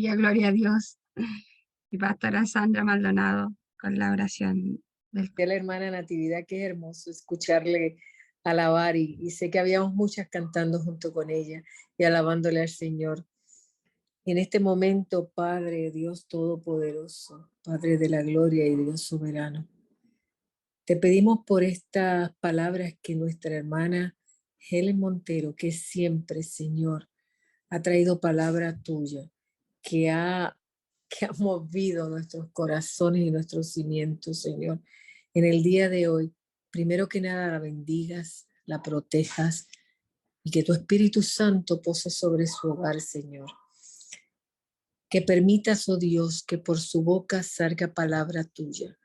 Y a gloria a Dios. Y pastora Sandra Maldonado con la oración del... De la hermana Natividad, qué hermoso escucharle alabar y sé que habíamos muchas cantando junto con ella y alabándole al Señor. En este momento, Padre, Dios Todopoderoso, Padre de la gloria y Dios soberano, te pedimos por estas palabras que nuestra hermana Helen Montero, que siempre, Señor, ha traído palabra tuya, que ha, que ha movido nuestros corazones y nuestros cimientos, Señor. En el día de hoy, primero que nada, la bendigas, la protejas y que tu Espíritu Santo pose sobre su hogar, Señor. Que permitas, oh Dios, que por su boca salga palabra tuya,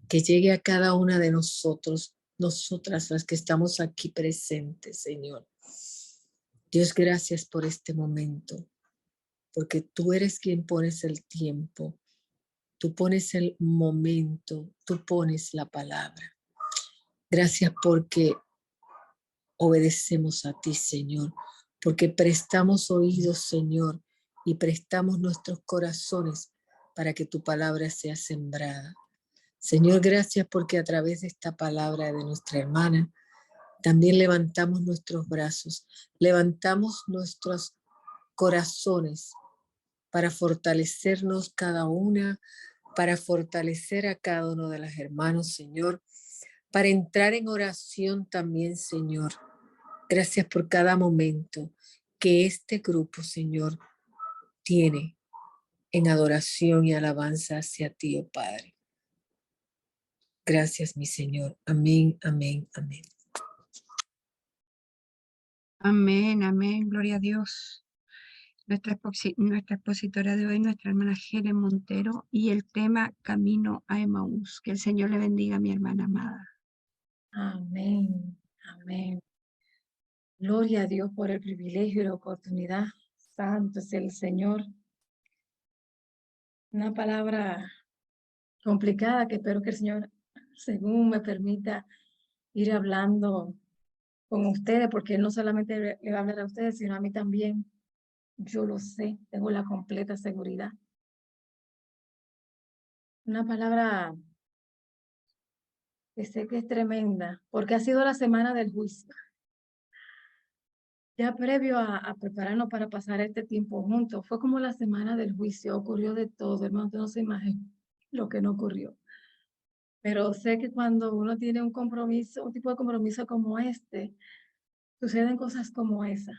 que llegue a cada una de nosotros, nosotras las que estamos aquí presentes, Señor. Dios, gracias por este momento, porque tú eres quien pones el tiempo, tú pones el momento, tú pones la palabra. Gracias porque obedecemos a ti, Señor, porque prestamos oídos, Señor, y prestamos nuestros corazones para que tu palabra sea sembrada. Señor, gracias porque a través de esta palabra de nuestra hermana, también levantamos nuestros brazos, levantamos nuestros corazones para fortalecernos cada una, para fortalecer a cada uno de los hermanos, Señor, para entrar en oración también, Señor. Gracias por cada momento que este grupo, Señor, tiene en adoración y alabanza hacia ti, oh Padre. Gracias, mi Señor. Amén, amén, amén. Amén, amén, gloria a Dios. Nuestra expositora de hoy, nuestra hermana Helen Montero, y el tema Camino a Emaús. Que el Señor le bendiga a mi hermana amada. Amén, amén. Gloria a Dios por el privilegio y la oportunidad. Santo es el Señor. Una palabra complicada que espero que el Señor, según me permita, ir hablando con ustedes, porque Él no solamente le va a hablar a ustedes, sino a mí también. Yo lo sé, tengo la completa seguridad. Una palabra que sé que es tremenda, porque ha sido la semana del juicio. Ya previo a prepararnos para pasar este tiempo juntos, fue como la semana del juicio, ocurrió de todo, hermano, usted no se imagina lo que no ocurrió. Pero sé que cuando uno tiene un compromiso, un tipo de compromiso como este, suceden cosas como esa,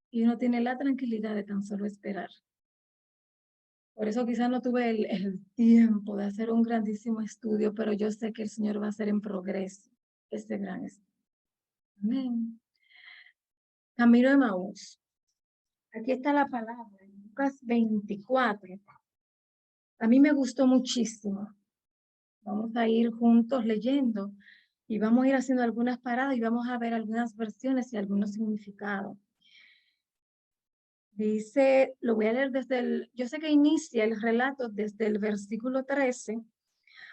y uno tiene la tranquilidad de tan solo esperar. Por eso quizás no tuve el tiempo de hacer un grandísimo estudio, pero yo sé que el Señor va a hacer en progreso este gran estudio. Amén. Camino de Emaús. Aquí está la palabra, en Lucas 24. A mí me gustó muchísimo. Vamos a ir juntos leyendo y vamos a ir haciendo algunas paradas y vamos a ver algunas versiones y algunos significados. Dice, lo voy a leer yo sé que inicia el relato desde el versículo 13,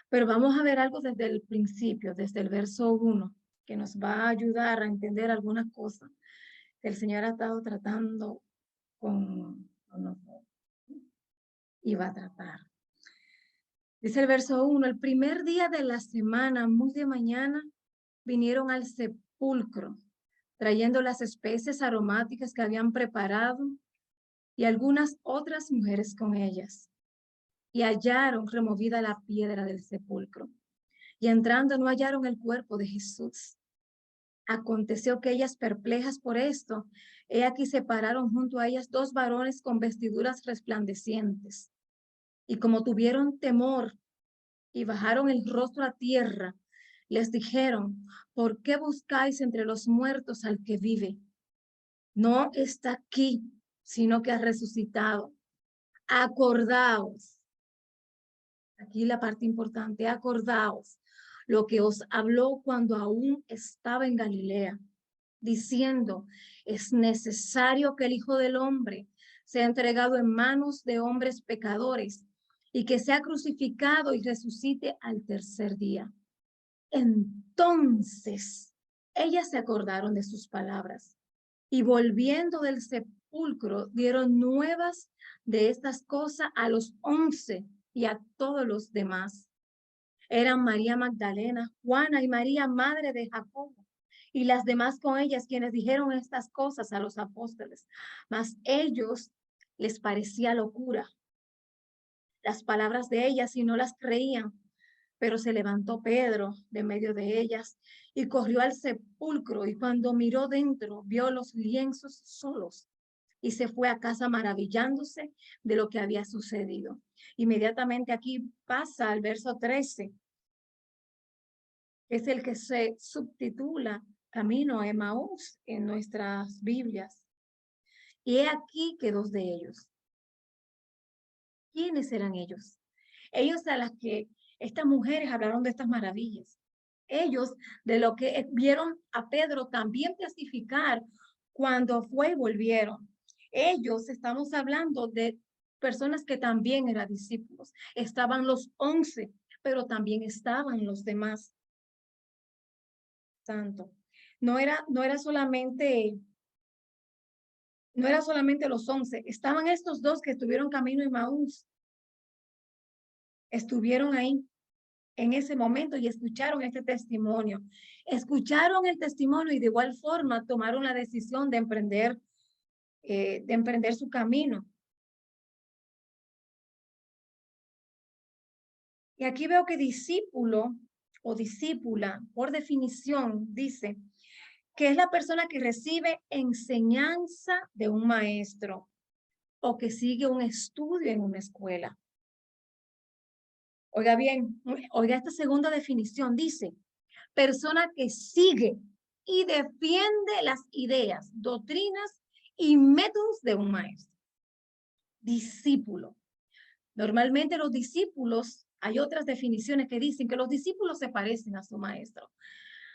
pero vamos a ver algo desde el principio, desde el verso 1, que nos va a ayudar a entender algunas cosas que el Señor ha estado tratando con nosotros y va a tratar. Dice el verso 1, el primer día de la semana, muy de mañana, vinieron al sepulcro, trayendo las especies aromáticas que habían preparado y algunas otras mujeres con ellas. Y hallaron removida la piedra del sepulcro. Y entrando no hallaron el cuerpo de Jesús. Aconteció que ellas, perplejas por esto, he aquí se pararon junto a ellas dos varones con vestiduras resplandecientes. Y como tuvieron temor y bajaron el rostro a tierra, les dijeron, ¿por qué buscáis entre los muertos al que vive? No está aquí, sino que ha resucitado. Acordaos, aquí la parte importante, acordaos lo que os habló cuando aún estaba en Galilea, diciendo, es necesario que el Hijo del Hombre sea entregado en manos de hombres pecadores y que sea crucificado y resucite al tercer día. Entonces, ellas se acordaron de sus palabras y volviendo del sepulcro dieron nuevas de estas cosas a los 11 y a todos los demás. Eran María Magdalena, Juana y María, madre de Jacobo, y las demás con ellas, quienes dijeron estas cosas a los apóstoles. Mas ellos les parecía locura las palabras de ellas y no las creían. Pero se levantó Pedro de medio de ellas y corrió al sepulcro, y cuando miró dentro, vio los lienzos solos y se fue a casa maravillándose de lo que había sucedido. Inmediatamente aquí pasa al verso 13, que es el que se subtitula Camino a Emaús en nuestras Biblias. Y he aquí que dos de ellos. ¿Quiénes eran ellos? Ellos a las que estas mujeres hablaron de estas maravillas. Ellos de lo que vieron a Pedro también testificar cuando fue y volvieron. Ellos, estamos hablando de personas que también eran discípulos. Estaban los 11, pero también estaban los demás. Santo. No era solamente los 11. Estaban estos dos que estuvieron camino a Emaús. Estuvieron ahí en ese momento y escucharon este testimonio. Escucharon el testimonio y de igual forma tomaron la decisión de emprender su camino. Y aquí veo que discípulo o discípula, por definición, dice que es la persona que recibe enseñanza de un maestro o que sigue un estudio en una escuela. Oiga bien, oiga esta segunda definición, dice, persona que sigue y defiende las ideas, doctrinas y métodos de un maestro. Discípulo. Normalmente los discípulos, hay otras definiciones que dicen que los discípulos se parecen a su maestro.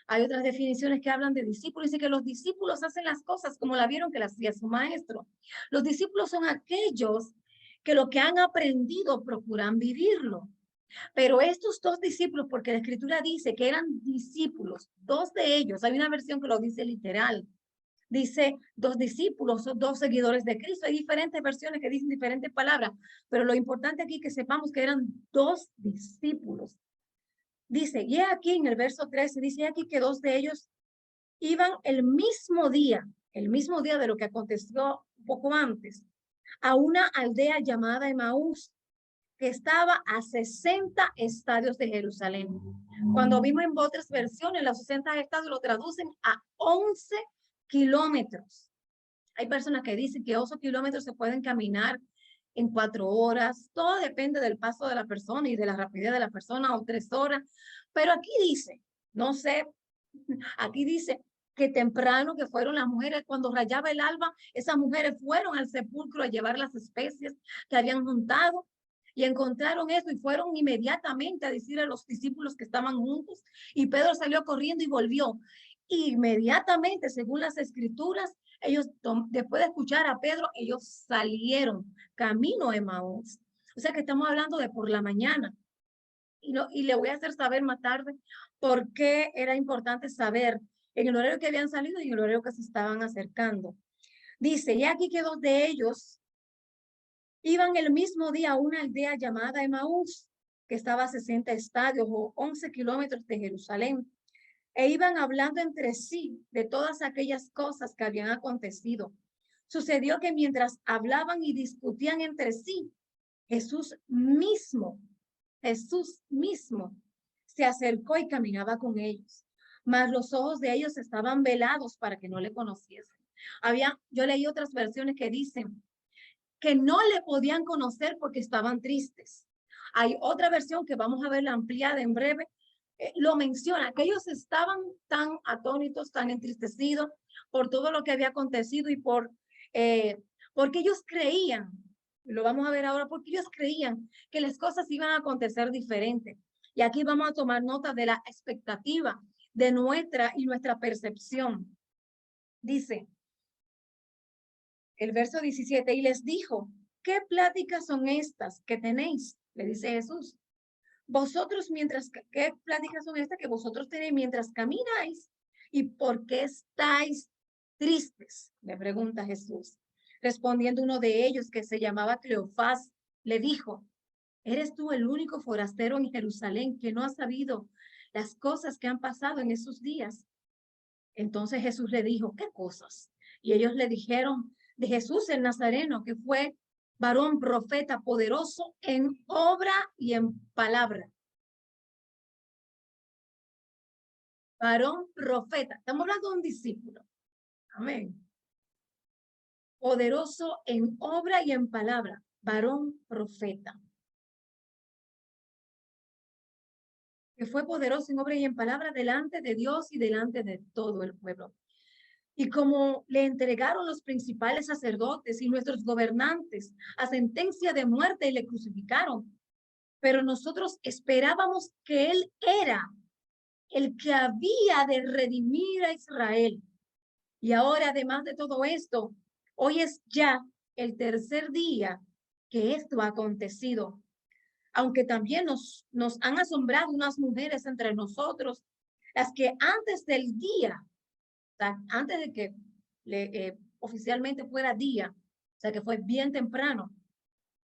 Hay otras definiciones que hablan de discípulos y dicen que los discípulos hacen las cosas como la vieron que las hacía su maestro. Los discípulos son aquellos que lo que han aprendido procuran vivirlo. Pero estos dos discípulos, porque la escritura dice que eran discípulos, dos de ellos, hay una versión que lo dice literal, dice dos discípulos o dos seguidores de Cristo. Hay diferentes versiones que dicen diferentes palabras, pero lo importante aquí es que sepamos que eran dos discípulos. Dice, y aquí en el verso 13, dice aquí que dos de ellos iban el mismo día de lo que aconteció un poco antes, a una aldea llamada Emaús, que estaba a 60 estadios de Jerusalén. Cuando vimos en otras versiones, los 60 estadios lo traducen a 11 kilómetros. Hay personas que dicen que 11 kilómetros se pueden caminar en 4 horas. Todo depende del paso de la persona y de la rapidez de la persona, o 3 horas. Pero aquí dice, no sé, aquí dice que temprano, que fueron las mujeres, cuando rayaba el alba, esas mujeres fueron al sepulcro a llevar las especies que habían juntado. Y encontraron eso y fueron inmediatamente a decir a los discípulos que estaban juntos. Y Pedro salió corriendo y volvió. Inmediatamente, según las escrituras, ellos, después de escuchar a Pedro, ellos salieron camino a Emaús. O sea que estamos hablando de por la mañana. Y le voy a hacer saber más tarde por qué era importante saber en el horario que habían salido y en el horario que se estaban acercando. Dice, y aquí que dos de ellos iban el mismo día a una aldea llamada Emaús, que estaba a 60 estadios o 11 kilómetros de Jerusalén, e iban hablando entre sí de todas aquellas cosas que habían acontecido. Sucedió que mientras hablaban y discutían entre sí, Jesús mismo se acercó y caminaba con ellos, mas los ojos de ellos estaban velados para que no le conociesen. Yo leí otras versiones que dicen que no le podían conocer porque estaban tristes. Hay otra versión que vamos a verla ampliada en breve, lo menciona, que ellos estaban tan atónitos, tan entristecidos por todo lo que había acontecido y porque ellos creían, lo vamos a ver ahora, porque ellos creían que las cosas iban a acontecer diferente. Y aquí vamos a tomar nota de la expectativa de nuestra percepción. Dice el verso 17, y les dijo, ¿qué pláticas son estas que tenéis? Le dice Jesús. Vosotros ¿qué pláticas son estas que vosotros tenéis mientras camináis? ¿Y por qué estáis tristes? Le pregunta Jesús. Respondiendo uno de ellos, que se llamaba Cleofás, le dijo: ¿eres tú el único forastero en Jerusalén que no ha sabido las cosas que han pasado en esos días? Entonces Jesús le dijo: ¿qué cosas? Y ellos le dijeron de Jesús el Nazareno, que fue varón profeta poderoso en obra y en palabra. Varón profeta. Estamos hablando de un discípulo. Amén. Poderoso en obra y en palabra. Varón profeta. Que fue poderoso en obra y en palabra delante de Dios y delante de todo el pueblo. Y como le entregaron los principales sacerdotes y nuestros gobernantes a sentencia de muerte y le crucificaron, pero nosotros esperábamos que él era el que había de redimir a Israel. Y ahora, además de todo esto, hoy es ya el tercer día que esto ha acontecido. Aunque también nos han asombrado unas mujeres entre nosotros, las que antes del día, o sea, antes de que oficialmente fuera día, o sea, que fue bien temprano,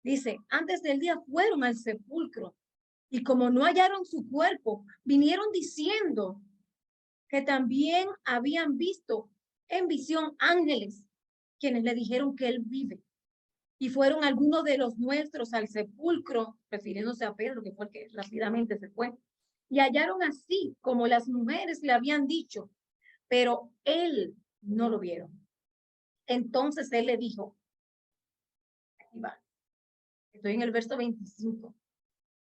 dice, antes del día fueron al sepulcro y como no hallaron su cuerpo, vinieron diciendo que también habían visto en visión ángeles, quienes le dijeron que él vive. Y fueron algunos de los nuestros al sepulcro, refiriéndose a Pedro, que fue el que rápidamente se fue, y hallaron así como las mujeres le habían dicho, pero él no lo vieron. Entonces él le dijo, aquí va, estoy en el verso 25,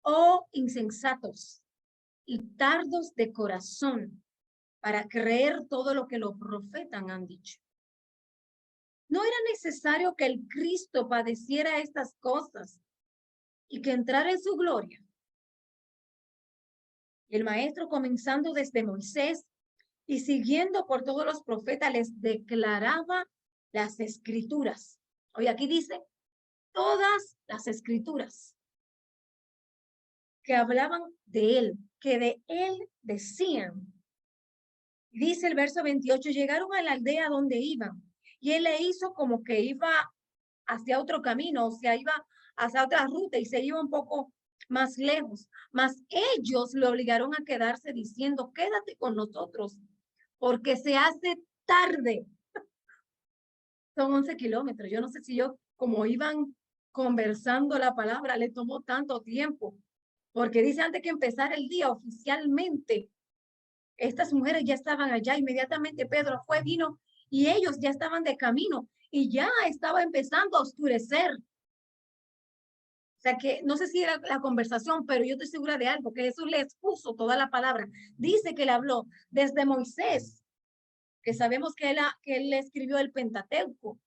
oh insensatos y tardos de corazón para creer todo lo que los profetas han dicho. ¿No era necesario que el Cristo padeciera estas cosas y que entrara en su gloria? Y el maestro, comenzando desde Moisés y siguiendo por todos los profetas, les declaraba las escrituras. Hoy aquí dice, todas las escrituras que hablaban de él, que de él decían. Dice el verso 28, llegaron a la aldea donde iban. Y él le hizo como que iba hacia otro camino, o sea, iba hacia otra ruta y se iba un poco más lejos. Mas ellos lo obligaron a quedarse diciendo, quédate con nosotros, porque se hace tarde. Son 11 kilómetros. Yo no sé si yo, como iban conversando la palabra, le tomó tanto tiempo, porque dice antes que empezar el día oficialmente, estas mujeres ya estaban allá. Inmediatamente Pedro fue, vino y ellos ya estaban de camino y ya estaba empezando a oscurecer. O sea que no sé si era la conversación, pero yo estoy segura de algo, que Jesús le expuso toda la palabra. Dice que le habló desde Moisés, que sabemos que él escribió el Pentateuco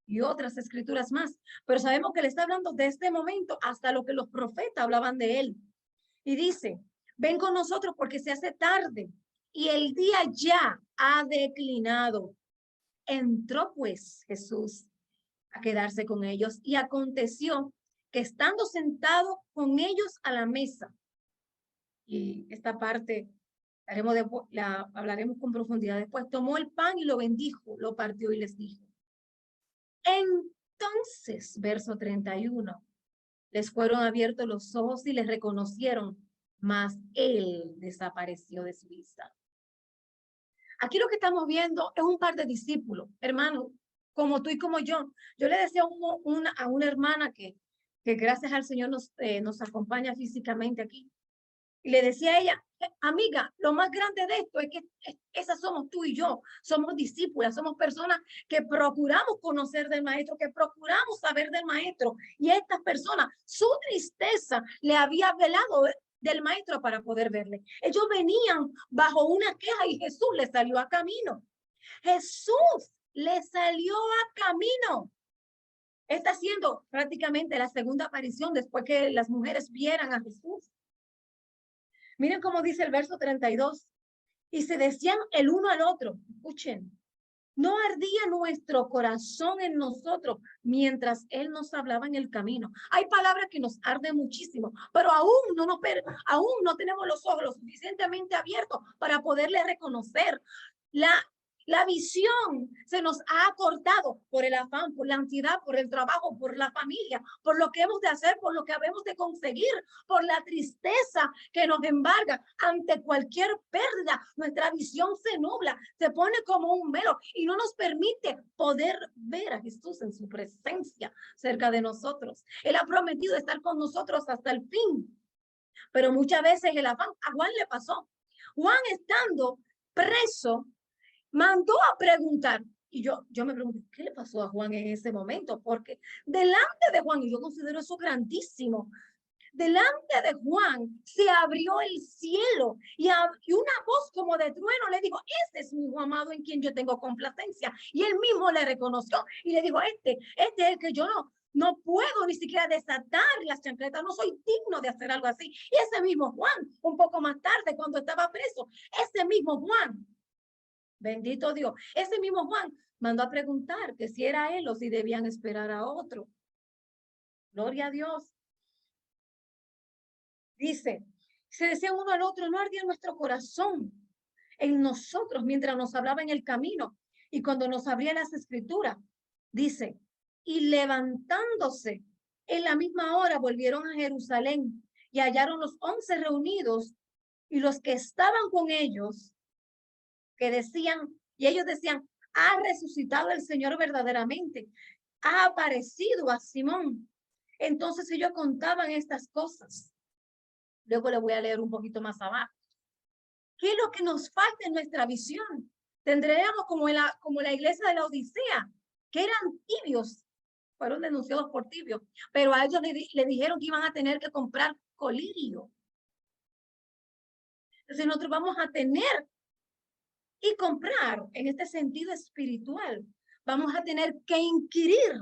y otras escrituras más, pero sabemos que le está hablando de este momento hasta lo que los profetas hablaban de él. Y dice, ven con nosotros porque se hace tarde y el día ya ha declinado. Entró pues Jesús a quedarse con ellos y aconteció que estando sentado con ellos a la mesa, y esta parte hablaremos con profundidad después, tomó el pan y lo bendijo, lo partió y les dijo. Entonces, verso 31, les fueron abiertos los ojos y les reconocieron, mas él desapareció de su vista. Aquí lo que estamos viendo es un par de discípulos, hermanos, como tú y como yo. Yo le decía a una hermana que gracias al Señor nos acompaña físicamente aquí. Y le decía a ella, amiga, lo más grande de esto es que esas somos tú y yo. Somos discípulas, somos personas que procuramos conocer del maestro, que procuramos saber del maestro. Y estas personas, su tristeza le había velado del maestro para poder verle. Ellos venían bajo una queja y Jesús les salió a camino. Jesús les salió a camino. Está haciendo prácticamente la segunda aparición después que las mujeres vieran a Jesús. Miren cómo dice el verso 32. Y se decían el uno al otro. Escuchen. No ardía nuestro corazón en nosotros mientras él nos hablaba en el camino. Hay palabras que nos arden muchísimo, pero aún no tenemos los ojos lo suficientemente abiertos para poderle reconocer La visión se nos ha cortado por el afán, por la ansiedad, por el trabajo, por la familia, por lo que hemos de hacer, por lo que habemos de conseguir, por la tristeza que nos embarga. Ante cualquier pérdida, nuestra visión se nubla, se pone como un velo y no nos permite poder ver a Jesús en su presencia cerca de nosotros. Él ha prometido estar con nosotros hasta el fin. Pero muchas veces el afán, a Juan le pasó. Juan, estando preso, mandó a preguntar, y yo me pregunto, ¿qué le pasó a Juan en ese momento? Porque delante de Juan, y yo considero eso grandísimo, delante de Juan se abrió el cielo y una voz como de trueno le dijo, este es mi hijo amado en quien yo tengo complacencia. Y él mismo le reconoció y le dijo, este es el que yo no puedo ni siquiera desatar las chancletas, no soy digno de hacer algo así. Y ese mismo Juan, un poco más tarde, cuando estaba preso, ese mismo Juan, bendito Dios, ese mismo Juan mandó a preguntar que si era él o si debían esperar a otro. Gloria a Dios. Dice, se decía uno al otro, no ardía nuestro corazón en nosotros mientras nos hablaba en el camino y cuando nos abría las escrituras. Dice, y levantándose en la misma hora volvieron a Jerusalén y hallaron los 11 reunidos y los que estaban con ellos que decían, y ellos decían, ha resucitado el Señor verdaderamente, ha aparecido a Simón. Entonces ellos contaban estas cosas. Luego le voy a leer un poquito más abajo. ¿Qué es lo que nos falta en nuestra visión? Tendremos como la iglesia de la Odisea, que eran tibios, fueron denunciados por tibios, pero a ellos le dijeron que iban a tener que comprar colirio. Entonces nosotros vamos a tener y comprar en este sentido espiritual. Vamos a tener que inquirir.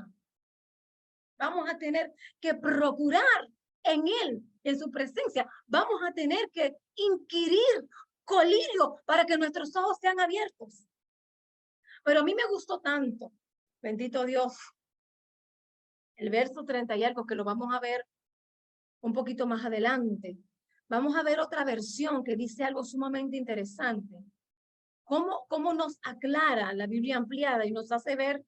Vamos a tener que procurar en él, en su presencia. Vamos a tener que inquirir colirio para que nuestros ojos sean abiertos. Pero a mí me gustó tanto, bendito Dios, el verso 30 y algo que lo vamos a ver un poquito más adelante. Vamos a ver otra versión que dice algo sumamente interesante. ¿Cómo nos aclara la Biblia ampliada y nos hace ver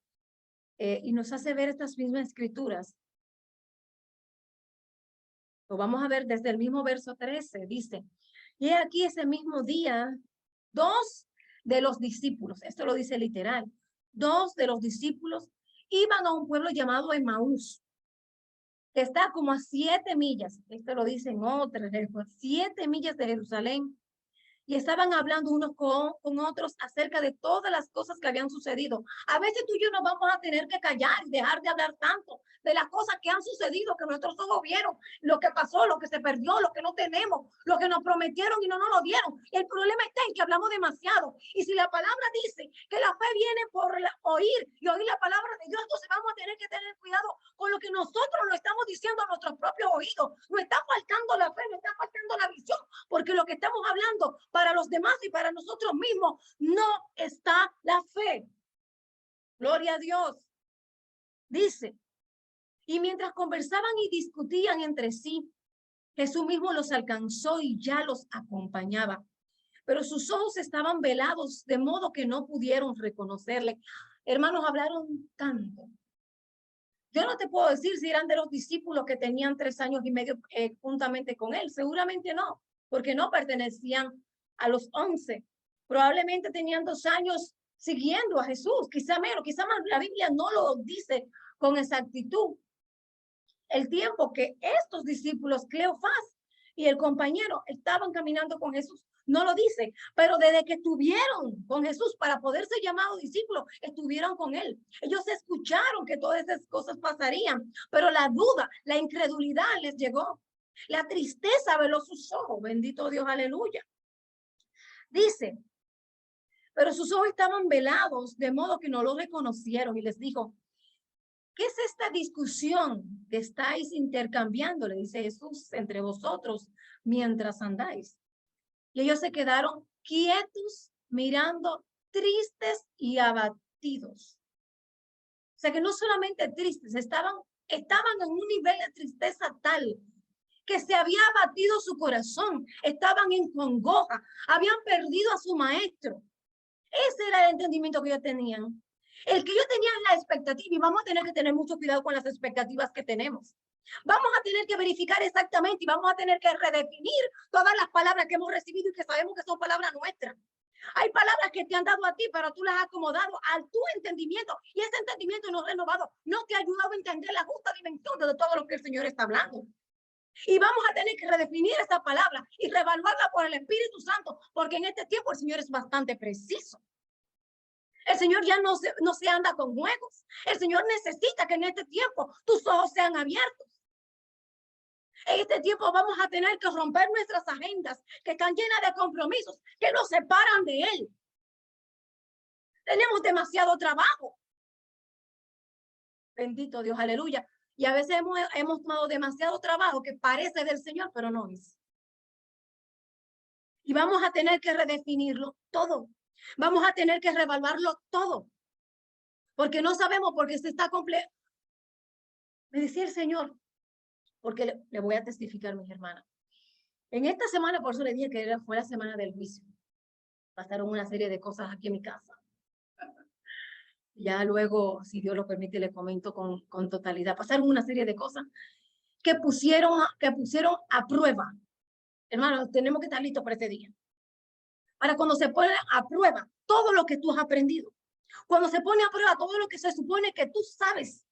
estas mismas escrituras? Lo vamos a ver desde el mismo verso 13. Dice, y aquí ese mismo día, 2 de los discípulos, esto lo dice literal, 2 de los discípulos iban a un pueblo llamado Emaús, que está como a 7 millas, esto lo dice en otras, 7 millas de Jerusalén, y estaban hablando unos con otros acerca de todas las cosas que habían sucedido. A veces tú y yo nos vamos a tener que callar y dejar de hablar tanto de las cosas que han sucedido, que nuestros ojos vieron, lo que pasó, lo que se perdió, lo que no tenemos, lo que nos prometieron y no nos lo dieron. El problema está en que hablamos demasiado. Y si la palabra dice que la fe viene por oír y oír la palabra de Dios, entonces vamos a tener que tener cuidado con lo que nosotros lo estamos diciendo a nuestros propios oídos. No está faltando la fe, no está faltando la visión, porque lo que estamos hablando para los demás y para nosotros mismos no está la fe. Gloria a Dios. Dice, y mientras conversaban y discutían entre sí, Jesús mismo los alcanzó y ya los acompañaba. Pero sus ojos estaban velados de modo que no pudieron reconocerle. Hermanos, hablaron tanto. Yo no te puedo decir si eran de los discípulos que tenían 3 años y medio juntamente con él. Seguramente no, porque no pertenecían a los 11. Probablemente tenían 2 años siguiendo a Jesús, quizá menos, quizá más. La Biblia no lo dice con exactitud. El tiempo que estos discípulos, Cleofás y el compañero, estaban caminando con Jesús, no lo dice, pero desde que estuvieron con Jesús para poder ser llamados discípulos, estuvieron con él. Ellos escucharon que todas esas cosas pasarían, pero la duda, la incredulidad les llegó. La tristeza veló sus ojos, bendito Dios, aleluya. Dice, pero sus ojos estaban velados de modo que no lo reconocieron y les dijo, ¿qué es esta discusión que estáis intercambiando? Le dice Jesús, entre vosotros mientras andáis. Y ellos se quedaron quietos, mirando, tristes y abatidos. O sea que no solamente tristes, estaban en un nivel de tristeza tal que se había abatido su corazón, estaban en congoja, habían perdido a su maestro. Ese era el entendimiento que ellos tenían. El que ellos tenían la expectativa, y vamos a tener que tener mucho cuidado con las expectativas que tenemos. Vamos a tener que verificar exactamente y vamos a tener que redefinir todas las palabras que hemos recibido y que sabemos que son palabras nuestras. Hay palabras que te han dado a ti, pero tú las has acomodado a tu entendimiento, y ese entendimiento no renovado no te ha ayudado a entender la justa dimensión de todo lo que el Señor está hablando. Y vamos a tener que redefinir esa palabra y reevaluarla por el Espíritu Santo, porque en este tiempo el Señor es bastante preciso. El Señor ya no se anda con juegos. El Señor necesita que en este tiempo tus ojos sean abiertos. En este tiempo vamos a tener que romper nuestras agendas que están llenas de compromisos que nos separan de Él. Tenemos demasiado trabajo. Bendito Dios, aleluya. Y a veces hemos tomado demasiado trabajo que parece del Señor, pero no es. Y vamos a tener que redefinirlo todo. Vamos a tener que reevaluarlo todo. Porque no sabemos por qué se está completo. Me decía el Señor, porque le voy a testificar, mis hermanas. En esta semana, por eso le dije que fue la semana del juicio. Pasaron una serie de cosas aquí en mi casa. Ya luego, si Dios lo permite, le comento con totalidad. Pasaron una serie de cosas que pusieron a prueba. Hermanos, tenemos que estar listos para este día. Para cuando se pone a prueba todo lo que tú has aprendido. Cuando se pone a prueba todo lo que se supone que tú sabes.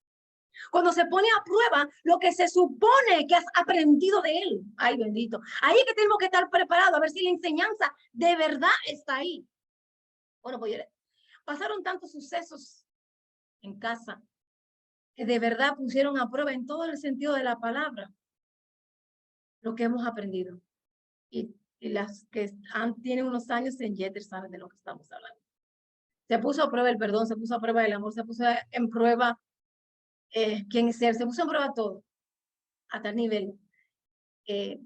Cuando se pone a prueba lo que se supone que has aprendido de Él. Ay, bendito. Ahí es que tenemos que estar preparados a ver si la enseñanza de verdad está ahí. Bueno, pues pasaron tantos sucesos en casa que de verdad pusieron a prueba en todo el sentido de la palabra lo que hemos aprendido. Y las que tienen unos años en Jeter saben de lo que estamos hablando. Se puso a prueba el perdón, se puso a prueba el amor, se puso en prueba quién es él, se puso en prueba todo, a tal nivel que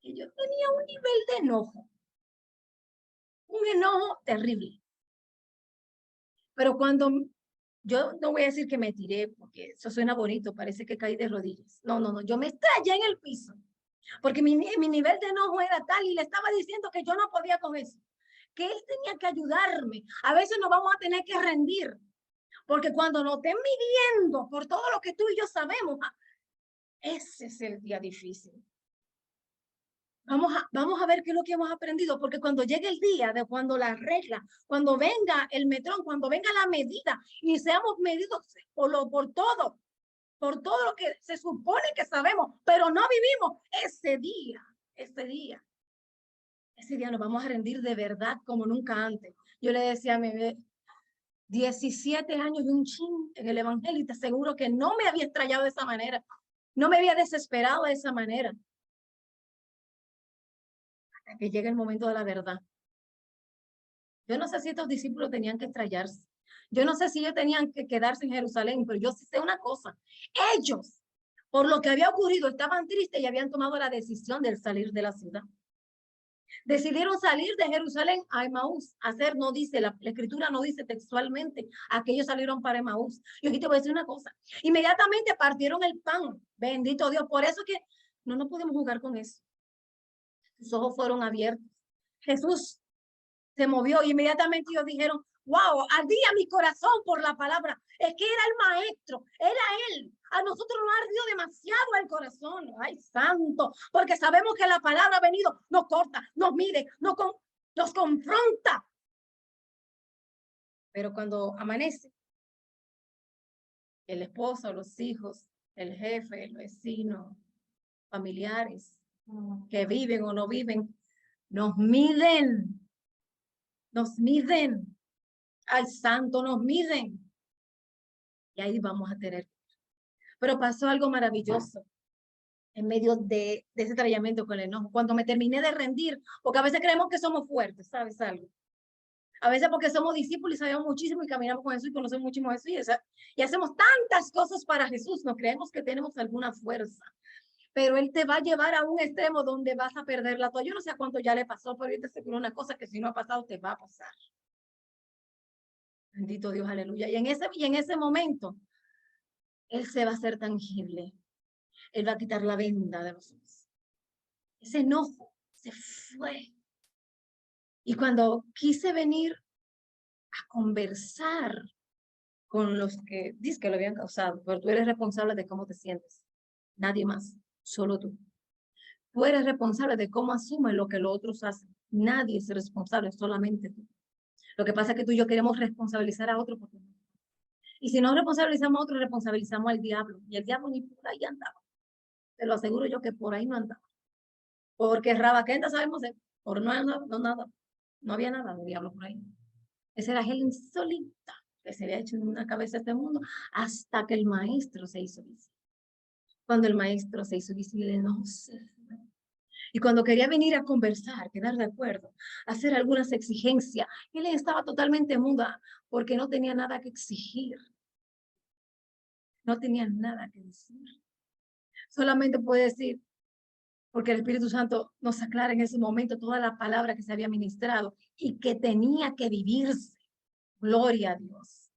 yo tenía un nivel de enojo, un enojo terrible. Pero cuando yo no voy a decir que me tiré, porque eso suena bonito, parece que caí de rodillas. No, yo me estrellé en el piso, porque mi nivel de enojo era tal y le estaba diciendo que yo no podía con eso, que él tenía que ayudarme. A veces nos vamos a tener que rendir, porque cuando nos estén midiendo por todo lo que tú y yo sabemos, ese es el día difícil. Vamos a ver qué es lo que hemos aprendido, porque cuando llegue el día de cuando la regla, cuando venga el metrón, cuando venga la medida y seamos medidos por todo lo que se supone que sabemos, pero no vivimos ese día nos vamos a rendir de verdad como nunca antes. Yo le decía a mi bebé, 17 años y un chin en el evangelio, y te aseguro que no me había estrellado de esa manera, no me había desesperado de esa manera. Hasta que llegue el momento de la verdad. Yo no sé si estos discípulos tenían que estrellarse. Yo no sé si ellos tenían que quedarse en Jerusalén, pero yo sí sé una cosa. Ellos, por lo que había ocurrido, estaban tristes y habían tomado la decisión de salir de la ciudad. Decidieron salir de Jerusalén a Emaús. No dice, la escritura no dice textualmente a que ellos salieron para Emaús. Y aquí te voy a decir una cosa. Inmediatamente partieron el pan. Bendito Dios. Por eso que no podemos jugar con eso. Sus ojos fueron abiertos. Jesús se movió y inmediatamente ellos dijeron, wow, ardía mi corazón por la palabra. Es que era el maestro, era él. A nosotros nos ha ardido demasiado el corazón. Ay, santo, porque sabemos que la palabra ha venido, nos corta, nos mide, nos confronta. Pero cuando amanece, el esposo, los hijos, el jefe, el vecino, familiares que viven o no viven, nos miden. Ay, santo, nos miden. Y ahí vamos a tener. Pero pasó algo maravilloso en medio de ese trayamiento con el enojo. Cuando me terminé de rendir, porque a veces creemos que somos fuertes, ¿sabes algo? A veces porque somos discípulos y sabemos muchísimo y caminamos con Jesús y conocemos muchísimo a Jesús y hacemos tantas cosas para Jesús, nos creemos que tenemos alguna fuerza. Pero Él te va a llevar a un extremo donde vas a perder la toalla. Yo no sé a cuánto ya le pasó, pero yo te aseguro una cosa que si no ha pasado, te va a pasar. Bendito Dios, aleluya. Y en ese momento, Él se va a hacer tangible. Él va a quitar la venda de los ojos. Ese enojo se fue. Y cuando quise venir a conversar con los que dices que lo habían causado, pero tú eres responsable de cómo te sientes. Nadie más, solo tú. Tú eres responsable de cómo asumes lo que los otros hacen. Nadie es responsable, solamente tú. Lo que pasa es que tú y yo queremos responsabilizar a otro porque no. Y si no responsabilizamos a otro, responsabilizamos al diablo. Y el diablo ni por ahí andaba. Te lo aseguro yo que por ahí no andaba. Porque Rabaquenta sabemos, por nada. No había nada de diablo por ahí. Ese era Helen solita que se había hecho en una cabeza este mundo hasta que el maestro se hizo visible. Cuando el maestro se hizo visible, no sé. Y cuando quería venir a conversar, quedar de acuerdo, hacer algunas exigencias, él estaba totalmente muda porque no tenía nada que exigir. No tenía nada que decir. Solamente puede decir, porque el Espíritu Santo nos aclara en ese momento toda la palabra que se había ministrado y que tenía que vivirse. Gloria a Dios.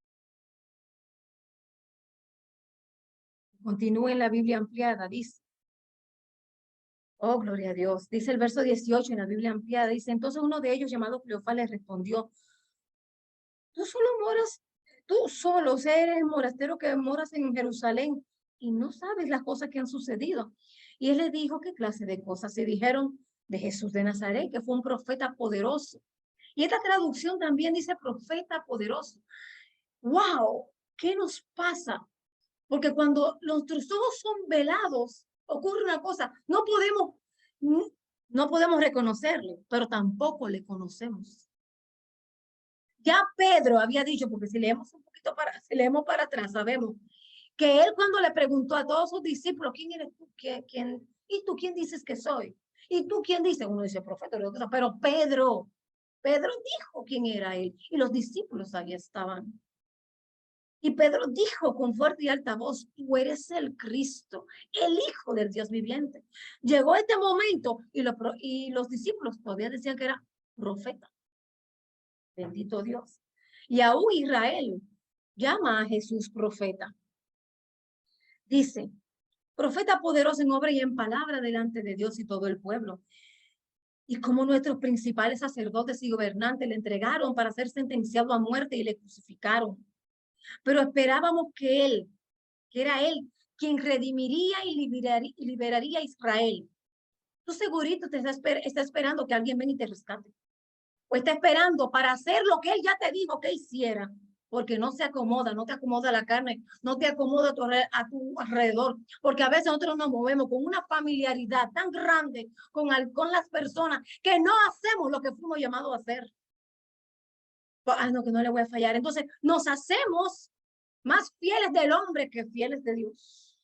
Continúa en la Biblia ampliada, dice. Oh, gloria a Dios. Dice el verso 18 en la Biblia ampliada, dice, entonces uno de ellos llamado Cleofás le respondió, tú solo eres el forastero que moras en Jerusalén y no sabes las cosas que han sucedido. Y él le dijo, ¿qué clase de cosas? Se dijeron de Jesús de Nazaret, que fue un profeta poderoso. Y esta traducción también dice profeta poderoso. ¡Wow! ¿Qué nos pasa? Porque cuando nuestros ojos son velados, ocurre una cosa, no podemos reconocerle, pero tampoco le conocemos. Ya Pedro había dicho, porque si leemos para atrás, sabemos que él cuando le preguntó a todos sus discípulos, ¿quién eres tú? ¿Y tú quién dices que soy? ¿Y tú quién dice? Uno dice profeta, otro, pero Pedro dijo quién era él y los discípulos ahí estaban. Y Pedro dijo con fuerte y alta voz, tú eres el Cristo, el Hijo del Dios viviente. Llegó este momento y los discípulos todavía decían que era profeta. Bendito Dios. Y aún Israel llama a Jesús profeta. Dice, profeta poderoso en obra y en palabra delante de Dios y todo el pueblo. Y como nuestros principales sacerdotes y gobernantes le entregaron para ser sentenciado a muerte y le crucificaron. Pero esperábamos que era él, quien redimiría y liberaría a Israel. Tú segurito te está esperando que alguien venga y te rescate. O está esperando para hacer lo que él ya te dijo que hiciera. Porque no te acomoda la carne, no te acomoda a tu alrededor. Porque a veces nosotros nos movemos con una familiaridad tan grande con las personas que no hacemos lo que fuimos llamados a hacer. No, que no le voy a fallar. Entonces nos hacemos más fieles del hombre que fieles de Dios.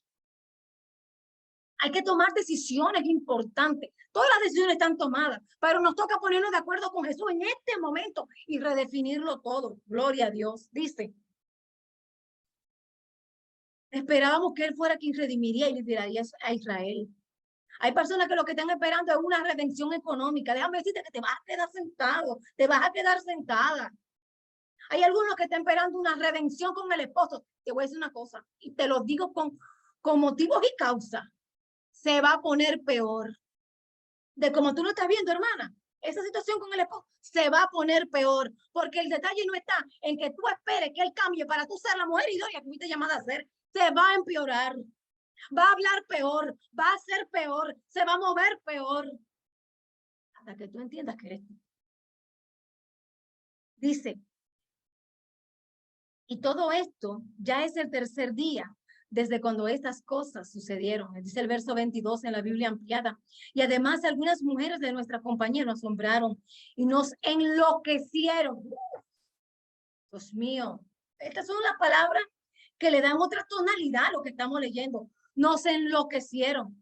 Hay que tomar decisiones importantes. Todas las decisiones están tomadas, pero nos toca ponernos de acuerdo con Jesús en este momento y redefinirlo todo. Gloria a Dios. Dice, esperábamos que Él fuera quien redimiría y liberaría a Israel. Hay personas que lo que están esperando es una redención económica. Déjame decirte que te vas a quedar sentado, te vas a quedar sentada. Hay algunos que están esperando una redención con el esposo. Te voy a decir una cosa, y te lo digo con motivos y causas. Se va a poner peor. De como tú lo estás viendo, hermana, esa situación con el esposo se va a poner peor, porque el detalle no está en que tú esperes que él cambie para tú ser la mujer idónea que fuiste llamada a ser. Se va a empeorar, va a hablar peor, va a ser peor, se va a mover peor, hasta que tú entiendas que eres tú. Dice, y todo esto ya es el tercer día desde cuando estas cosas sucedieron. Dice el verso 22 en la Biblia ampliada. Y además algunas mujeres de nuestra compañía nos asombraron y nos enloquecieron. Dios mío, estas son las palabras que le dan otra tonalidad a lo que estamos leyendo. Nos enloquecieron.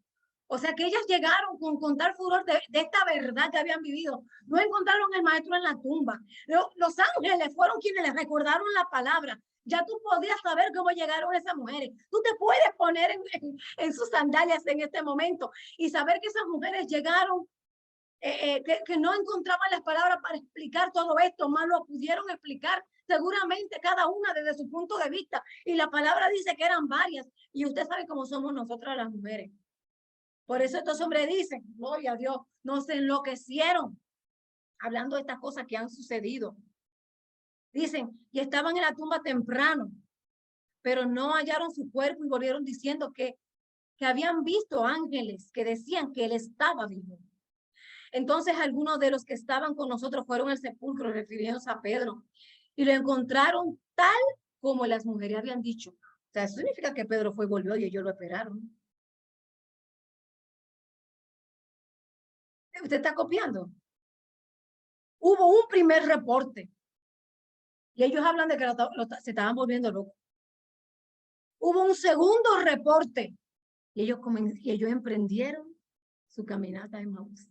O sea que ellas llegaron con tal furor de esta verdad que habían vivido. No encontraron el maestro en la tumba. Los ángeles fueron quienes les recordaron la palabra. Ya tú podías saber cómo llegaron esas mujeres. Tú te puedes poner en sus sandalias en este momento y saber que esas mujeres llegaron, que no encontraban las palabras para explicar todo esto, más lo pudieron explicar seguramente cada una desde su punto de vista. Y la palabra dice que eran varias. Y usted sabe cómo somos nosotras las mujeres. Por eso estos hombres dicen, gloria a Dios, nos enloquecieron hablando de estas cosas que han sucedido. Dicen, y estaban en la tumba temprano, pero no hallaron su cuerpo y volvieron diciendo que habían visto ángeles que decían que él estaba vivo. Entonces algunos de los que estaban con nosotros fueron al sepulcro refiriéndose a Pedro y lo encontraron tal como las mujeres habían dicho. O sea, eso significa que Pedro fue y volvió y ellos lo esperaron. ¿Usted está copiando? Hubo un primer reporte y ellos hablan de que se estaban volviendo locos. Hubo un segundo reporte y ellos emprendieron su caminata en Maús.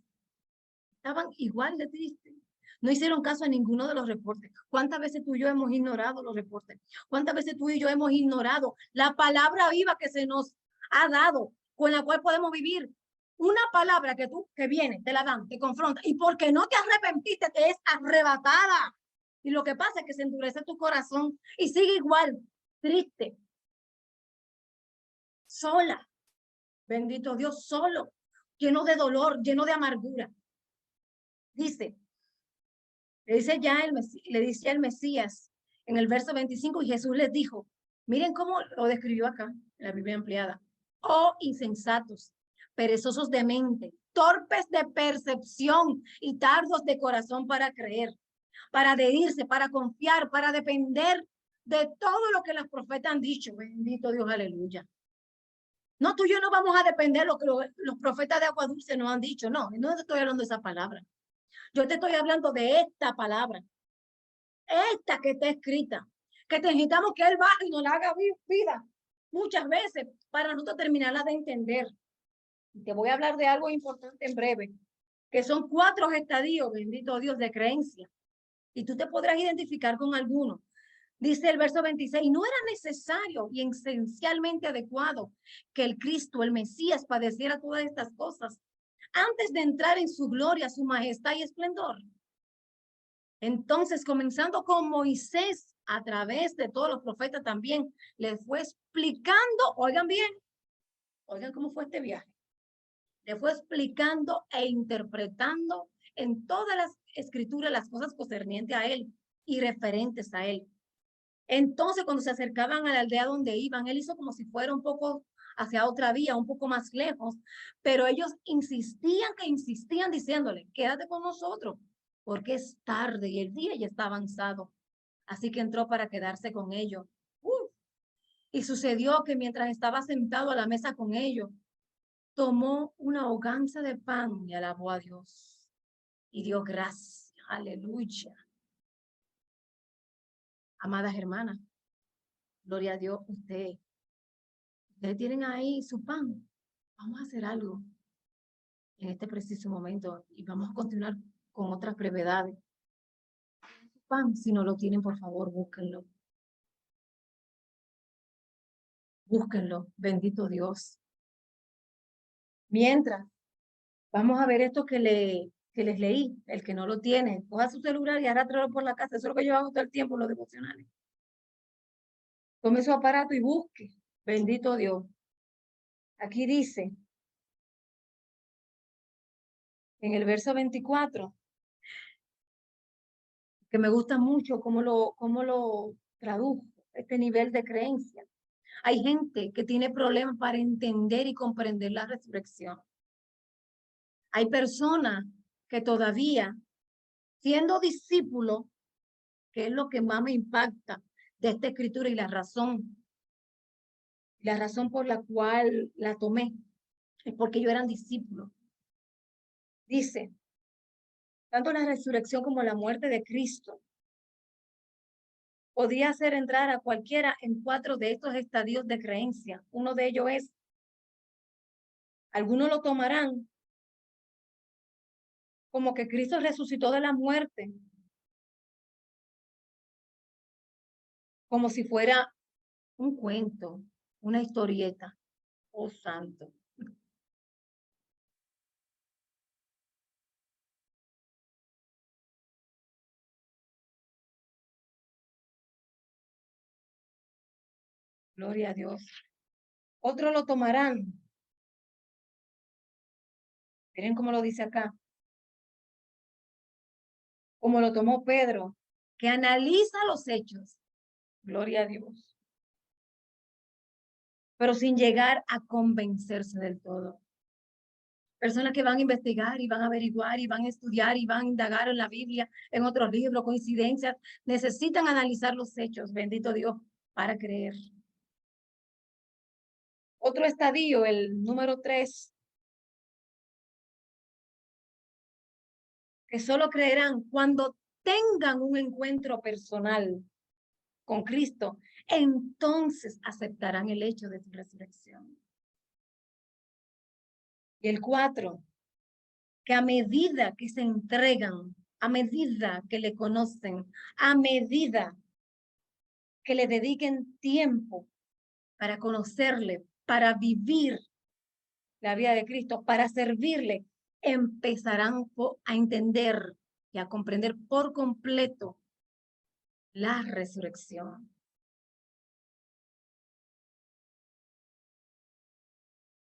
Estaban igual de tristes. No hicieron caso a ninguno de los reportes. ¿Cuántas veces tú y yo hemos ignorado los reportes? ¿Cuántas veces tú y yo hemos ignorado la palabra viva que se nos ha dado, con la cual podemos vivir? Una palabra que viene, te la dan, te confronta, y porque no te arrepentiste, te es arrebatada. Y lo que pasa es que se endurece tu corazón y sigue igual, triste, sola. Bendito Dios, solo, lleno de dolor, lleno de amargura. Dice, le dice el Mesías en el verso 25, y Jesús les dijo, miren cómo lo describió acá, en la Biblia ampliada. Oh insensatos, perezosos de mente, torpes de percepción y tardos de corazón para creer, para adherirse, para confiar, para depender de todo lo que los profetas han dicho. Bendito Dios, aleluya. No, tú y yo no vamos a depender de lo que los profetas de agua dulce nos han dicho. No, no te estoy hablando de esa palabra. Yo te estoy hablando de esta palabra. Esta que está escrita. Que necesitamos que Él baje y nos la haga vida muchas veces para nosotros terminarla de entender. Te voy a hablar de algo importante en breve, que son 4 estadios, bendito Dios, de creencia. Y tú te podrás identificar con alguno. Dice el verso 26, no era necesario y esencialmente adecuado que el Cristo, el Mesías, padeciera todas estas cosas antes de entrar en su gloria, su majestad y esplendor. Entonces, comenzando con Moisés, a través de todos los profetas también, les fue explicando, oigan bien, oigan cómo fue este viaje, le fue explicando e interpretando en todas las escrituras las cosas concernientes a él y referentes a él. Entonces, cuando se acercaban a la aldea donde iban, él hizo como si fuera un poco hacia otra vía, un poco más lejos, pero ellos insistían diciéndole, quédate con nosotros, porque es tarde y el día ya está avanzado. Así que entró para quedarse con ellos. Y sucedió que mientras estaba sentado a la mesa con ellos, tomó una hoganza de pan y alabó a Dios. Y dio gracias. Aleluya. Amadas hermanas, gloria a Dios, ustedes tienen ahí su pan. Vamos a hacer algo en este preciso momento y vamos a continuar con otras brevedades. Su pan, si no lo tienen, por favor, búsquenlo. Búsquenlo, bendito Dios. Mientras, vamos a ver esto que les leí. El que no lo tiene, coja su celular y arrástralo por la casa. Eso es lo que yo hago todo el tiempo, los devocionales. Tome su aparato y busque. Bendito Dios. Aquí dice, en el verso 24, que me gusta mucho cómo lo tradujo, este nivel de creencia. Hay gente que tiene problemas para entender y comprender la resurrección. Hay personas que todavía, siendo discípulos, que es lo que más me impacta de esta escritura y la razón por la cual la tomé, es porque ellos eran discípulos. Dice, tanto la resurrección como la muerte de Cristo podía hacer entrar a cualquiera en 4 de estos estadios de creencia. Uno de ellos es, algunos lo tomarán como que Cristo resucitó de la muerte, como si fuera un cuento, una historieta. Oh, santo. Gloria a Dios. Otros lo tomarán. Miren cómo lo dice acá. Como lo tomó Pedro, que analiza los hechos. Gloria a Dios. Pero sin llegar a convencerse del todo. Personas que van a investigar y van a averiguar y van a estudiar y van a indagar en la Biblia, en otros libros, coincidencias, necesitan analizar los hechos, bendito Dios, para creer. Otro estadio, el número 3, que solo creerán cuando tengan un encuentro personal con Cristo, entonces aceptarán el hecho de su resurrección. Y el 4, que a medida que se entregan, a medida que le conocen, a medida que le dediquen tiempo para conocerle, para vivir la vida de Cristo, para servirle, empezarán a entender y a comprender por completo la resurrección.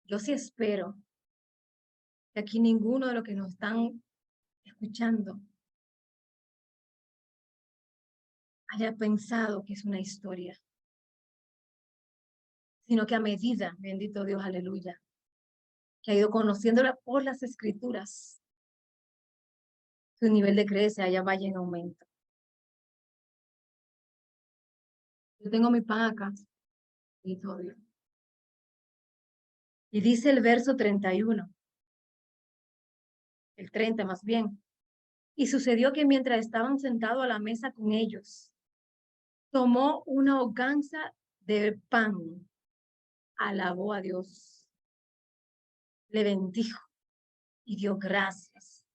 Yo sí espero que aquí ninguno de los que nos están escuchando haya pensado que es una historia, sino que a medida, bendito Dios, aleluya, que ha ido conociéndola por las escrituras, su nivel de creencia ya vaya en aumento. Yo tengo mi pan acá, bendito Dios. Y dice el verso 31, el 30 más bien. Y sucedió que mientras estaban sentados a la mesa con ellos, tomó una hoganza de pan, alabó a Dios, le bendijo y dio gracias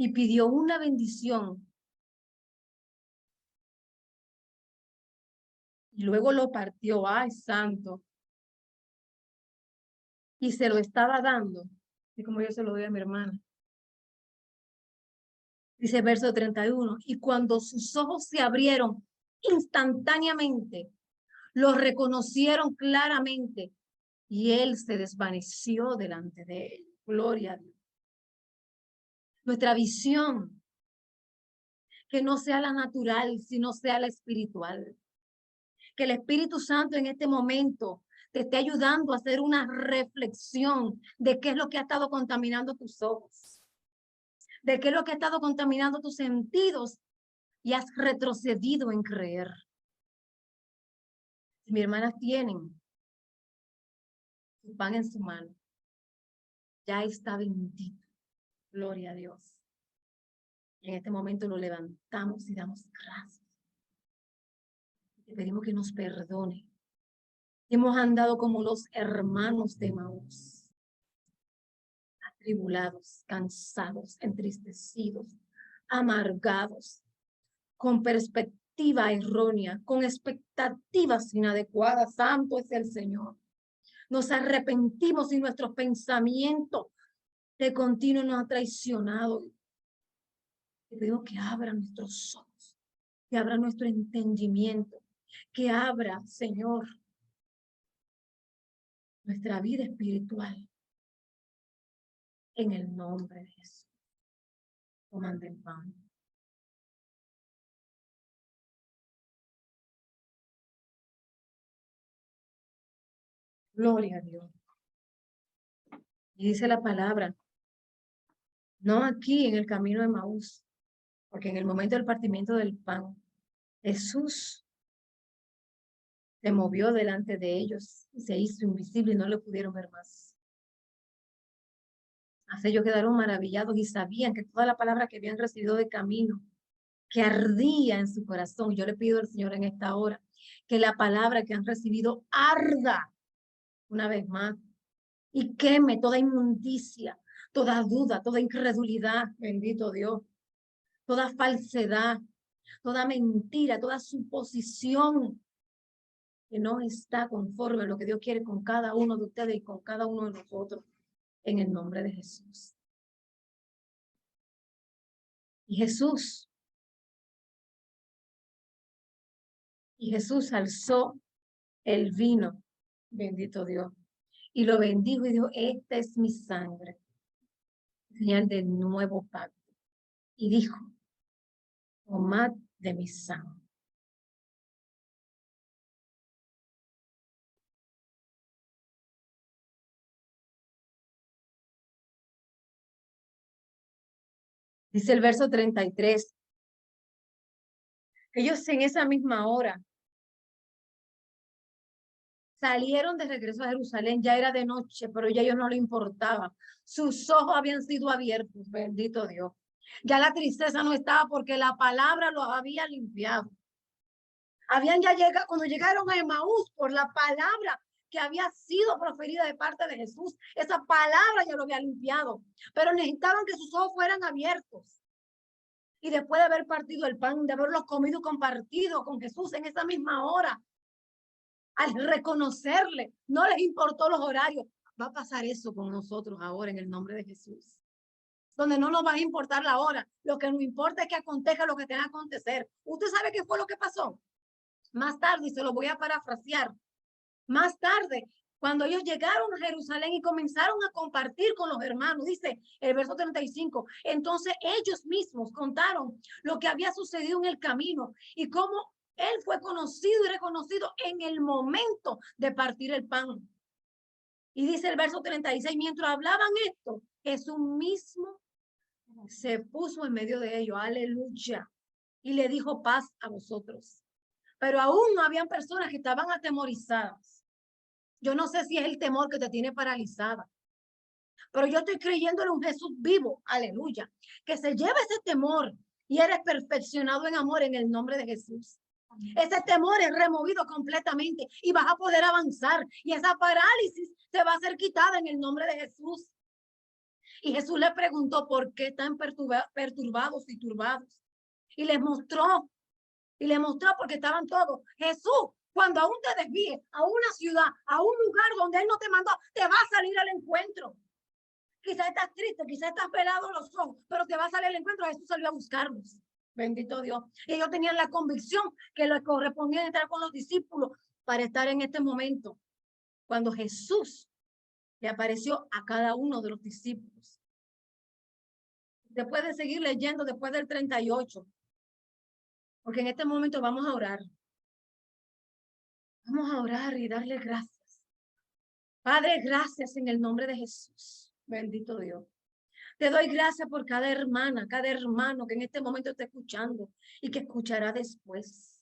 y pidió una bendición. Y luego lo partió, ay santo, y se lo estaba dando, y como yo se lo doy a mi hermana. Dice verso 31, y cuando sus ojos se abrieron instantáneamente, lo reconocieron claramente y él se desvaneció delante de él. Gloria a Dios. Nuestra visión, que no sea la natural, sino sea la espiritual. Que el Espíritu Santo en este momento te esté ayudando a hacer una reflexión de qué es lo que ha estado contaminando tus ojos, de qué es lo que ha estado contaminando tus sentidos y has retrocedido en creer. Si mis hermanas tienen su pan en su mano, ya está bendito. Gloria a Dios. Y en este momento lo levantamos y damos gracias. Te pedimos que nos perdone. Hemos andado como los hermanos de Emaús, atribulados, cansados, entristecidos, amargados, con perspectiva errónea, con expectativas inadecuadas. Santo es el Señor. Nos arrepentimos y nuestros pensamientos de continuo nos han traicionado. Te pedimos que abra nuestros ojos, que abra nuestro entendimiento, que abra, Señor, nuestra vida espiritual. En el nombre de Jesús. Toman el pan. Gloria a Dios. Y dice la palabra, no aquí en el camino de Emaús, porque en el momento del partimiento del pan, Jesús se movió delante de ellos y se hizo invisible y no lo pudieron ver más. Así ellos quedaron maravillados y sabían que toda la palabra que habían recibido de camino, que ardía en su corazón. Yo le pido al Señor en esta hora que la palabra que han recibido arda una vez más y queme toda inmundicia, toda duda, toda incredulidad, bendito Dios, toda falsedad, toda mentira, toda suposición que no está conforme a lo que Dios quiere con cada uno de ustedes y con cada uno de nosotros, en el nombre de Jesús. Y Jesús alzó el vino, bendito Dios, y lo bendijo y dijo, esta es mi sangre, señal del nuevo pacto. Y dijo, tomad de mi sangre. Dice el verso 33. Ellos en esa misma hora salieron de regreso a Jerusalén. Ya era de noche, pero ya a ellos no les importaba. Sus ojos habían sido abiertos, bendito Dios. Ya la tristeza no estaba porque la palabra los había limpiado. Habían ya llegado, cuando llegaron a Emaús, por la palabra que había sido proferida de parte de Jesús, esa palabra ya lo había limpiado, pero necesitaban que sus ojos fueran abiertos. Y después de haber partido el pan, de haberlo comido y compartido con Jesús en esa misma hora, al reconocerle, no les importó los horarios. Va a pasar eso con nosotros ahora en el nombre de Jesús. Donde no nos va a importar la hora. Lo que nos importa es que acontezca lo que tenga que acontecer. ¿Usted sabe qué fue lo que pasó? Más tarde, y se lo voy a parafrasear, más tarde, cuando ellos llegaron a Jerusalén y comenzaron a compartir con los hermanos, dice el verso 35, entonces ellos mismos contaron lo que había sucedido en el camino y cómo él fue conocido y reconocido en el momento de partir el pan. Y dice el verso 36, mientras hablaban esto, Jesús mismo se puso en medio de ellos, aleluya, y le dijo paz a vosotros. Pero aún habían personas que estaban atemorizadas. Yo no sé si es el temor que te tiene paralizada, pero yo estoy creyendo en un Jesús vivo, aleluya, que se lleva ese temor y eres perfeccionado en amor en el nombre de Jesús. Ese temor es removido completamente y vas a poder avanzar y esa parálisis se va a ser quitada en el nombre de Jesús. Y Jesús le preguntó por qué están perturbados y turbados. Y les mostró porque estaban todos. Jesús, cuando aún te desvíes a una ciudad, a un lugar donde Él no te mandó, te va a salir al encuentro. Quizás estás triste, quizás estás pelado los ojos, pero te va a salir al encuentro. Jesús salió a buscarlos. Bendito Dios. Y ellos tenían la convicción que les correspondía estar con los discípulos para estar en este momento. Cuando Jesús le apareció a cada uno de los discípulos. Después de seguir leyendo, después del 38, porque en este momento vamos a orar. Vamos a orar y darle gracias. Padre, gracias en el nombre de Jesús. Bendito Dios. Te doy gracias por cada hermana, cada hermano que en este momento está escuchando y que escuchará después.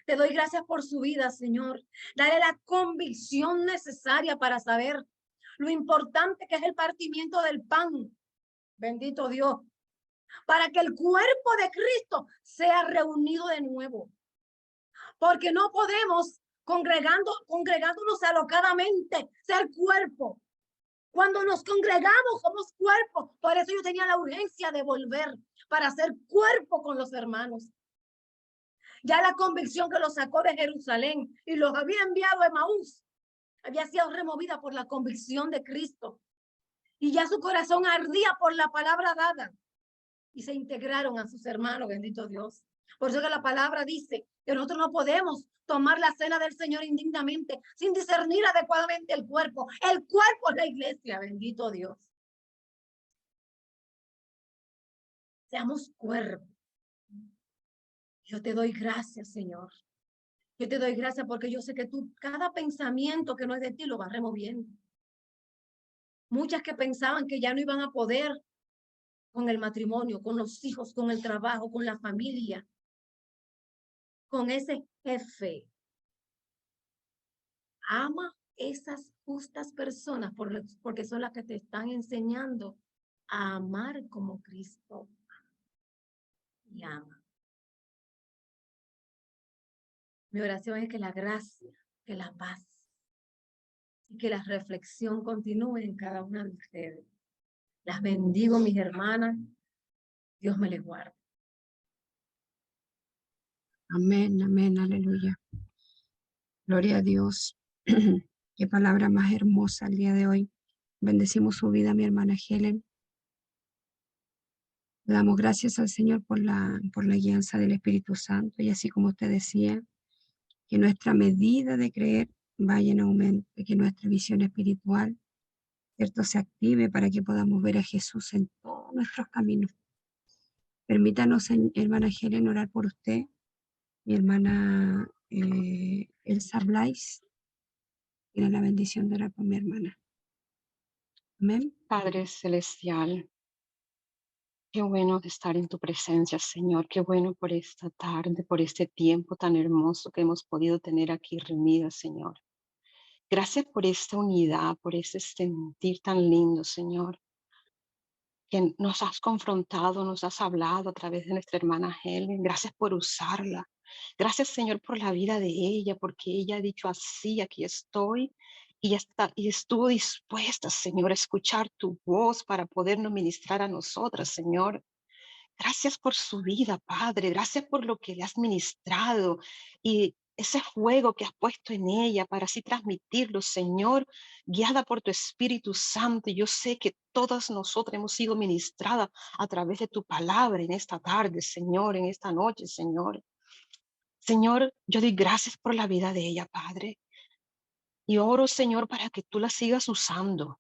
Te doy gracias por su vida, Señor. Dale la convicción necesaria para saber lo importante que es el partimiento del pan. Bendito Dios. Para que el cuerpo de Cristo sea reunido de nuevo. Porque no podemos congregándonos alocadamente ser cuerpo. Cuando nos congregamos somos cuerpo. Por eso yo tenía la urgencia de volver para hacer cuerpo con los hermanos. Ya la convicción que los sacó de Jerusalén y los había enviado a Emaús había sido removida por la convicción de Cristo. Y ya su corazón ardía por la palabra dada. Y se integraron a sus hermanos, bendito Dios. Por eso que la palabra dice que nosotros no podemos tomar la cena del Señor indignamente, sin discernir adecuadamente el cuerpo. El cuerpo es la iglesia, bendito Dios. Seamos cuerpo. Yo te doy gracias, Señor. Yo te doy gracias porque yo sé que tú, cada pensamiento que no es de ti, lo vas removiendo. Muchas que pensaban que ya no iban a poder con el matrimonio, con los hijos, con el trabajo, con la familia, con ese jefe. Ama esas justas personas porque son las que te están enseñando a amar como Cristo y ama. Mi oración es que la gracia, que la paz y que la reflexión continúe en cada una de ustedes. Las bendigo, mis hermanas. Dios me les guarde. Amén, amén, aleluya. Gloria a Dios. Qué palabra más hermosa el día de hoy. Bendecimos su vida, mi hermana Helen. Le damos gracias al Señor por la guianza del Espíritu Santo. Y así como usted decía, que nuestra medida de creer vaya en aumento, que nuestra visión espiritual, ¿cierto?, se active para que podamos ver a Jesús en todos nuestros caminos. Permítanos, hermana Helen, orar por usted. Mi hermana Elsa Blais tiene la bendición de orar por mi hermana. Amén. Padre Celestial, qué bueno estar en tu presencia, Señor. Qué bueno por esta tarde, por este tiempo tan hermoso que hemos podido tener aquí reunidas, Señor. Gracias por esta unidad, por ese sentir tan lindo, Señor, que nos has confrontado, nos has hablado a través de nuestra hermana Helen. Gracias por usarla. Gracias, Señor, por la vida de ella, porque ella ha dicho así, aquí estoy, y estuvo dispuesta, Señor, a escuchar tu voz para podernos ministrar a nosotras, Señor. Gracias por su vida, Padre. Gracias por lo que le has ministrado y ese fuego que has puesto en ella para así transmitirlo, Señor, guiada por tu Espíritu Santo. Yo sé que todas nosotras hemos sido ministradas a través de tu palabra en esta tarde, Señor, en esta noche, Señor. Señor, yo doy gracias por la vida de ella, Padre. Y oro, Señor, para que tú la sigas usando,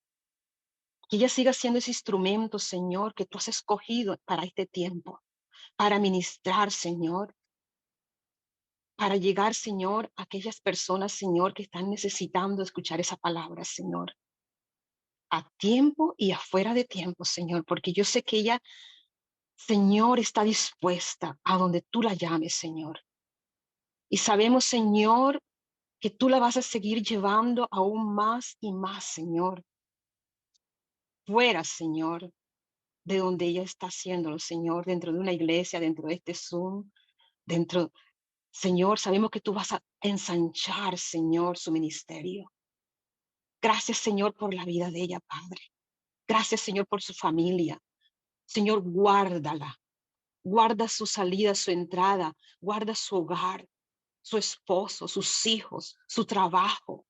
que ella siga siendo ese instrumento, Señor, que tú has escogido para este tiempo, para ministrar, Señor, para llegar, Señor, a aquellas personas, Señor, que están necesitando escuchar esa palabra, Señor, a tiempo y afuera de tiempo, Señor, porque yo sé que ella, Señor, está dispuesta a donde tú la llames, Señor. Y sabemos, Señor, que tú la vas a seguir llevando aún más y más, Señor, fuera, Señor, de donde ella está haciéndolo, Señor, dentro de una iglesia, dentro de este Zoom, dentro, Señor, sabemos que tú vas a ensanchar, Señor, su ministerio. Gracias, Señor, por la vida de ella, Padre. Gracias, Señor, por su familia. Señor, guárdala. Guarda su salida, su entrada. Guarda su hogar, su esposo, sus hijos, su trabajo,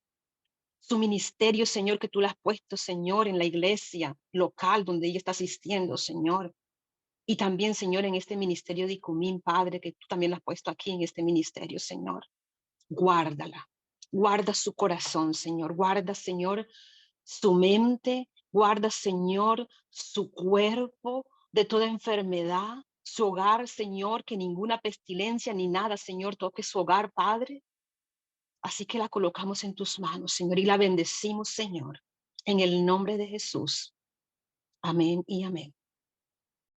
su ministerio, Señor, que tú le has puesto, Señor, en la iglesia local donde ella está asistiendo, Señor. Y también, Señor, en este ministerio de Icumín, Padre, que tú también la has puesto aquí en este ministerio, Señor. Guárdala. Guarda su corazón, Señor. Guarda, Señor, su mente. Guarda, Señor, su cuerpo de toda enfermedad. Su hogar, Señor, que ninguna pestilencia ni nada, Señor, toque su hogar, Padre. Así que la colocamos en tus manos, Señor, y la bendecimos, Señor, en el nombre de Jesús. Amén y amén.